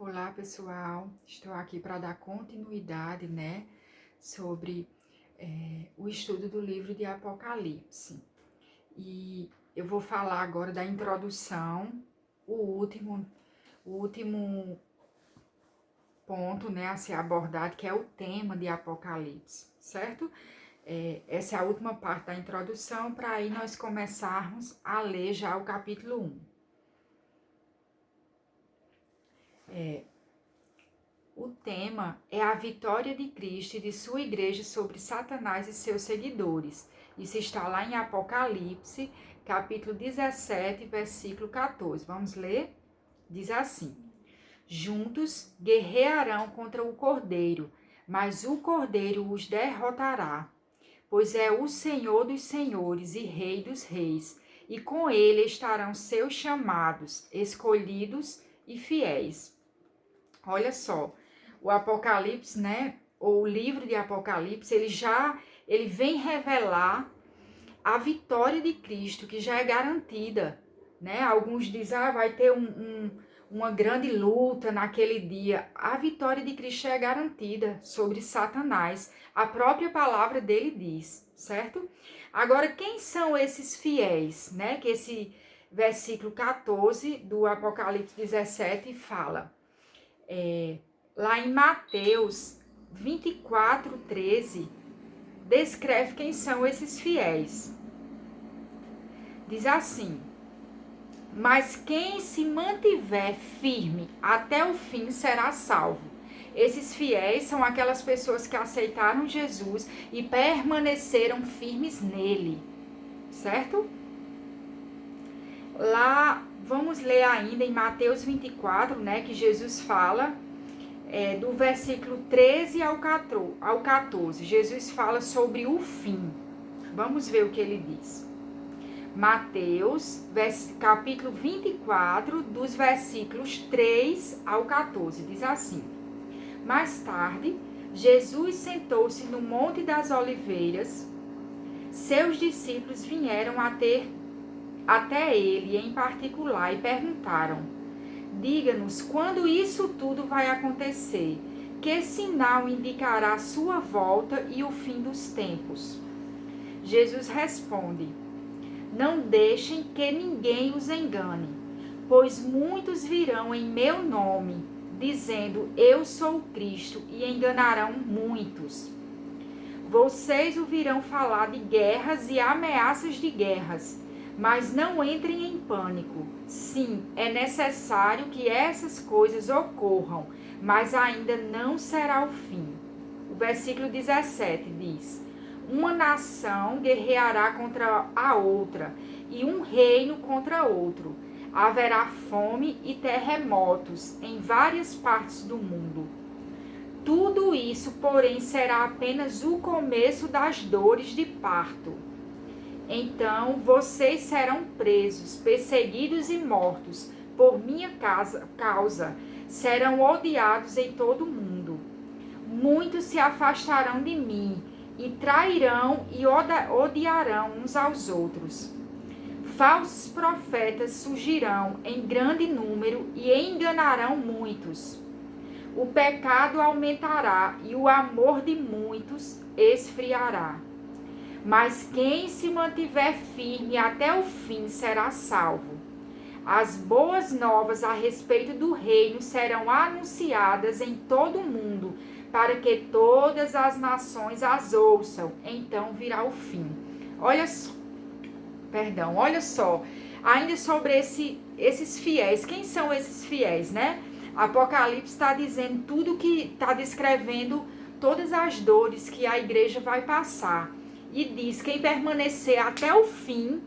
Olá pessoal, estou aqui para dar continuidade, sobre o estudo do livro de Apocalipse. E eu vou falar agora da introdução, o último ponto, a ser abordado, que é o tema de Apocalipse, certo? Essa é a última parte da introdução, para aí nós começarmos a ler já o capítulo 1. O tema é a vitória de Cristo e de sua igreja sobre Satanás e seus seguidores. Isso está lá em Apocalipse, capítulo 17, versículo 14. Vamos ler? Diz assim: Juntos guerrearão contra o Cordeiro, mas o Cordeiro os derrotará, pois é o Senhor dos senhores e Rei dos reis, e com ele estarão seus chamados, escolhidos e fiéis. Olha só, o Apocalipse, ou o livro de Apocalipse, ele vem revelar a vitória de Cristo, que já é garantida, Alguns dizem, vai ter uma grande luta naquele dia. A vitória de Cristo é garantida sobre Satanás. A própria palavra dele diz, certo? Agora, quem são esses fiéis, Que esse versículo 14 do Apocalipse 17 fala. Lá em Mateus 24, 13, descreve quem são esses fiéis. Diz assim: mas quem se mantiver firme até o fim será salvo. Esses fiéis são aquelas pessoas que aceitaram Jesus e permaneceram firmes nele, certo? Lá, vamos ler ainda em Mateus 24, que Jesus fala do versículo 13 ao 14. Jesus fala sobre o fim. Vamos ver o que ele diz. Mateus, capítulo 24, dos versículos 3 ao 14, diz assim: Mais tarde, Jesus sentou-se no Monte das Oliveiras. Seus discípulos vieram até ele em particular e perguntaram: Diga-nos quando isso tudo vai acontecer. Que sinal indicará a sua volta e o fim dos tempos? Jesus responde: Não deixem que ninguém os engane, pois muitos virão em meu nome, dizendo: Eu sou o Cristo, e enganarão muitos. Vocês ouvirão falar de guerras e ameaças de guerras, mas não entrem em pânico. Sim, é necessário que essas coisas ocorram, mas ainda não será o fim. O versículo 17 diz: Uma nação guerreará contra a outra, e um reino contra outro. Haverá fome e terremotos em várias partes do mundo. Tudo isso, porém, será apenas o começo das dores de parto. Então vocês serão presos, perseguidos e mortos por minha causa. Serão odiados em todo o mundo. Muitos se afastarão de mim e trairão e odiarão uns aos outros. Falsos profetas surgirão em grande número e enganarão muitos. O pecado aumentará e o amor de muitos esfriará. Mas quem se mantiver firme até o fim será salvo. As boas novas a respeito do reino serão anunciadas em todo o mundo, para que todas as nações as ouçam. Então virá o fim. Olha só. Ainda sobre esses fiéis. Quem são esses fiéis, Apocalipse está dizendo tudo que está descrevendo todas as dores que a igreja vai passar. E diz: quem permanecer até o fim,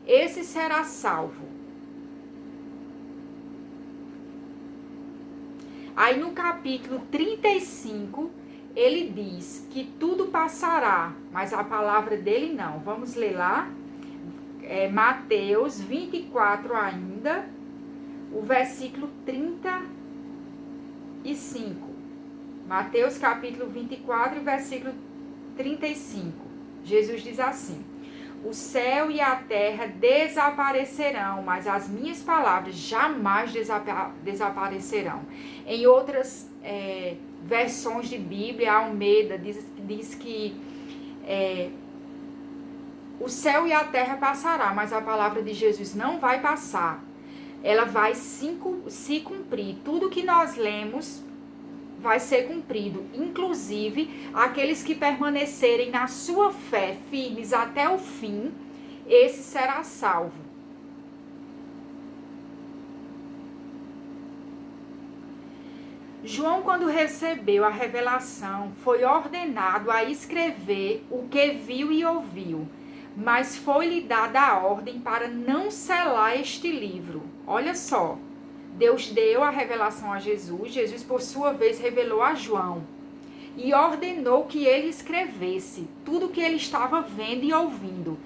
esse será salvo. Aí no capítulo 35, ele diz que tudo passará, mas a palavra dele não. Vamos ler lá. Mateus 24 ainda, o versículo 35. Mateus capítulo 24, versículo 35. Jesus diz assim: O céu e a terra desaparecerão, mas as minhas palavras jamais desaparecerão. Em outras versões de Bíblia, Almeida diz que o céu e a terra passará, mas a palavra de Jesus não vai passar. Ela vai se cumprir. Tudo que nós lemos vai ser cumprido, inclusive aqueles que permanecerem na sua fé firmes até o fim, esse será salvo. João, quando recebeu a revelação, foi ordenado a escrever o que viu e ouviu, mas foi-lhe dada a ordem para não selar este livro. Olha só. Deus deu a revelação a Jesus, Jesus por sua vez revelou a João e ordenou que ele escrevesse tudo o que ele estava vendo e ouvindo.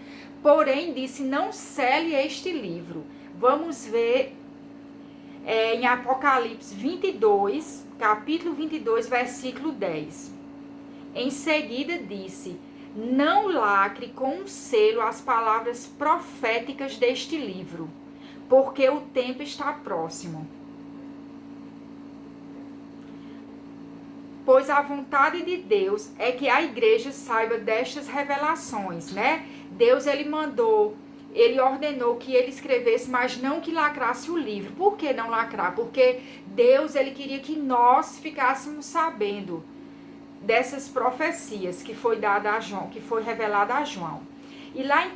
Porém disse, não cele este livro. Vamos ver em Apocalipse 22, capítulo 22, versículo 10. Em seguida disse, não lacre com um selo as palavras proféticas deste livro, porque o tempo está próximo. Pois a vontade de Deus é que a igreja saiba destas revelações, né? Deus, ele ordenou que ele escrevesse, mas não que lacrasse o livro. Por que não lacrar? Porque Deus, ele queria que nós ficássemos sabendo dessas profecias que foi dada a João, que foi revelada a João. E lá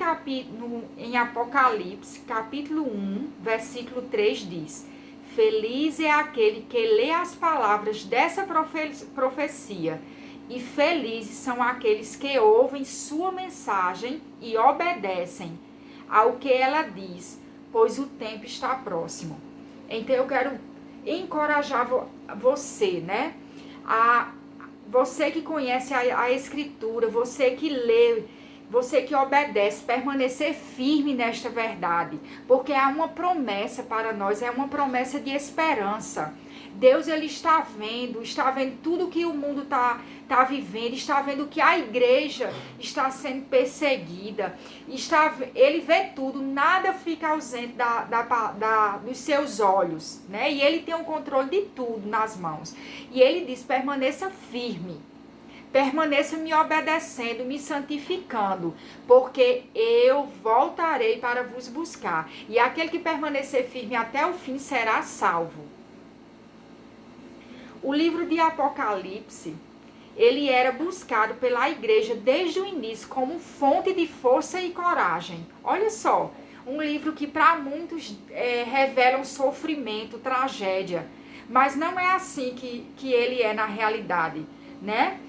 em Apocalipse, capítulo 1, versículo 3 diz, feliz é aquele que lê as palavras dessa profecia, e felizes são aqueles que ouvem sua mensagem e obedecem ao que ela diz, pois o tempo está próximo. Então eu quero encorajar você, né? Você que conhece a Escritura, você que lê, você que obedece, permanecer firme nesta verdade, porque há uma promessa para nós, é uma promessa de esperança. Deus, ele está vendo tudo que o mundo está vivendo, está vendo que a igreja está sendo perseguida, ele vê tudo, nada fica ausente dos seus olhos, né? E ele tem o controle de tudo nas mãos. E ele diz, permaneça firme. Permaneça me obedecendo, me santificando, porque eu voltarei para vos buscar. E aquele que permanecer firme até o fim será salvo. O livro de Apocalipse, ele era buscado pela igreja desde o início como fonte de força e coragem. Olha só, um livro que para muitos revela um sofrimento, tragédia. Mas não é assim que ele é na realidade, né?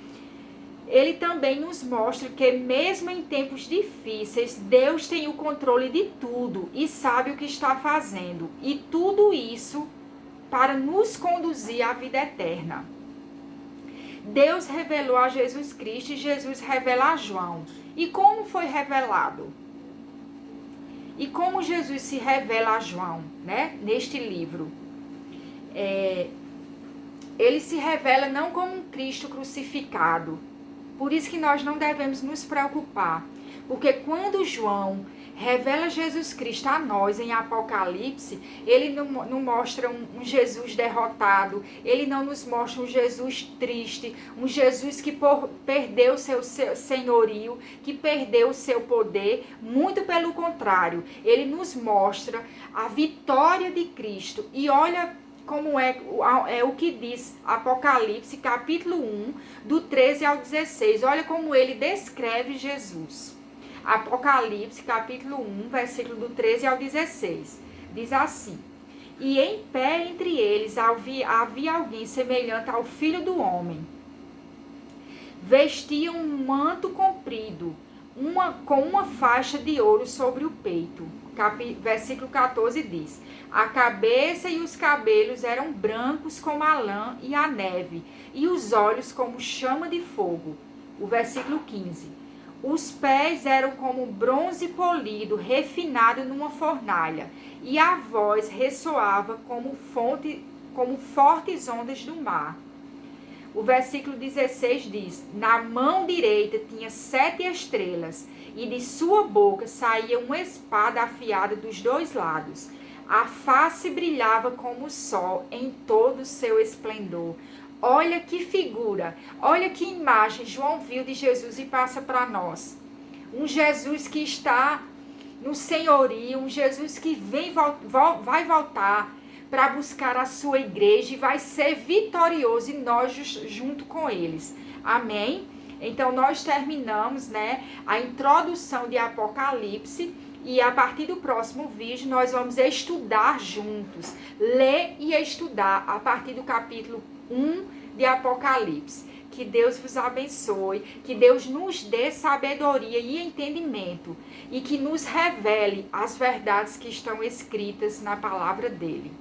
Ele também nos mostra que mesmo em tempos difíceis, Deus tem o controle de tudo e sabe o que está fazendo. E tudo isso para nos conduzir à vida eterna. Deus revelou a Jesus Cristo e Jesus revela a João. E como foi revelado? E como Jesus se revela a João, né? Neste livro. Ele se revela não como um Cristo crucificado. Por isso que nós não devemos nos preocupar. Porque quando João revela Jesus Cristo a nós em Apocalipse, ele não mostra um Jesus derrotado, ele não nos mostra um Jesus triste, um Jesus que perdeu seu senhorio, que perdeu o seu poder, muito pelo contrário, ele nos mostra a vitória de Cristo. E olha como é o que diz Apocalipse, capítulo 1, do 13 ao 16. Olha como ele descreve Jesus. Apocalipse, capítulo 1, versículo do 13 ao 16. Diz assim, e em pé entre eles havia alguém semelhante ao Filho do Homem. Vestia um manto comprido, com uma faixa de ouro sobre o peito. Versículo 14 diz, a cabeça e os cabelos eram brancos como a lã e a neve, e os olhos como chama de fogo. O versículo 15, os pés eram como bronze polido, refinado numa fornalha, e a voz ressoava como fortes ondas do mar. O versículo 16 diz: na mão direita tinha 7 estrelas, e de sua boca saía uma espada afiada dos 2 lados. A face brilhava como o sol em todo o seu esplendor. Olha que figura, olha que imagem João viu de Jesus e passa para nós. Um Jesus que está no senhorio, um Jesus que vai voltar para buscar a sua igreja e vai ser vitorioso, e nós junto com eles. Amém? Então nós terminamos, né, a introdução de Apocalipse, e a partir do próximo vídeo nós vamos estudar juntos, ler e estudar a partir do capítulo 1 de Apocalipse. Que Deus vos abençoe, que Deus nos dê sabedoria e entendimento, e que nos revele as verdades que estão escritas na palavra dele.